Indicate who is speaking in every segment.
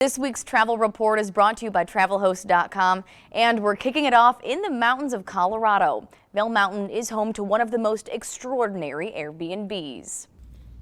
Speaker 1: This week's travel report is brought to you by TravelHost.com, and we're kicking it off in the mountains of Colorado. Vail Mountain is home to one of the most extraordinary Airbnbs.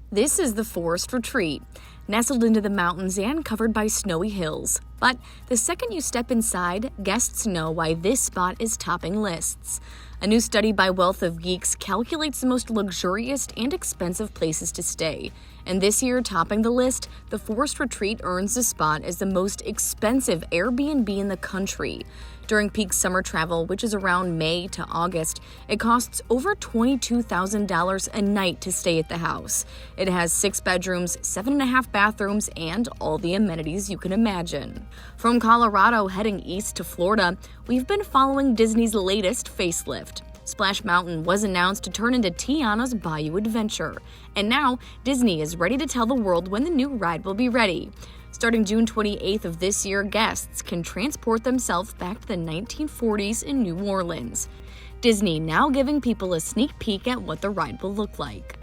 Speaker 1: This is the Forest Retreat, nestled into the mountains and covered by snowy hills. But the second you step inside, guests know why this spot is topping lists. A new study by Wealth of Geeks calculates the most luxurious and expensive places to stay. And this year, topping the list, the Forest Retreat earns the spot as the most expensive Airbnb in the country. During peak summer travel, which is around May to August, it costs over $22,000 a night to stay at the house. It has 6 bedrooms, 7.5 bathrooms, and all the amenities you can imagine. From Colorado heading east to Florida, we've been following Disney's latest facelift. Splash Mountain was announced to turn into Tiana's Bayou Adventure. And now, Disney is ready to tell the world when the new ride will be ready. Starting June 28th of this year, guests can transport themselves back to the 1940s in New Orleans. Disney now giving people a sneak peek at what the ride will look like.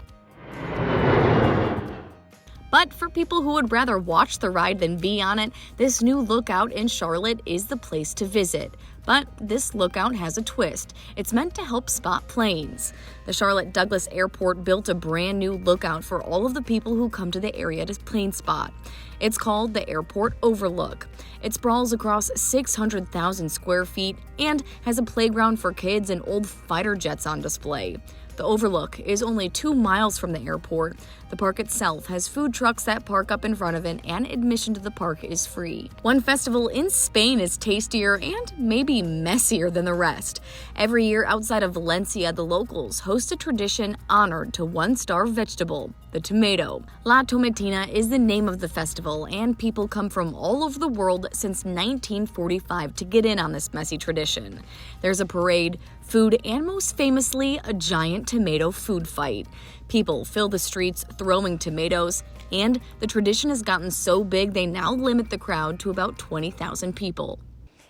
Speaker 1: But for people who would rather watch the ride than be on it, this new lookout in Charlotte is the place to visit. But this lookout has a twist. It's meant to help spot planes. The Charlotte Douglas Airport built a brand new lookout for all of the people who come to the area to plane spot. It's called the Airport Overlook. It sprawls across 600,000 square feet and has a playground for kids and old fighter jets on display. The Overlook is only 2 miles from the airport. The park itself has food trucks that park up in front of it, and admission to the park is free. One festival in Spain is tastier and maybe messier than the rest. Every year outside of Valencia, the locals host a tradition honored to one-star vegetable, the tomato. La Tomatina is the name of the festival, and people come from all over the world since 1945 to get in on this messy tradition. There's a parade, food, and most famously, a giant tomato food fight. People fill the streets throwing tomatoes, and the tradition has gotten so big they now limit the crowd to about 20,000 people.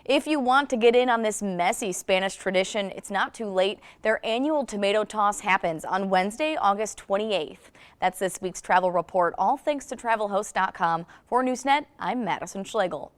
Speaker 1: If you want to get in on this messy Spanish tradition, it's not too late. Their annual tomato toss happens on Wednesday, August 28th. That's this week's travel report, all thanks to TravelHost.com. For NEWSnet, I'm Madison Schlegel.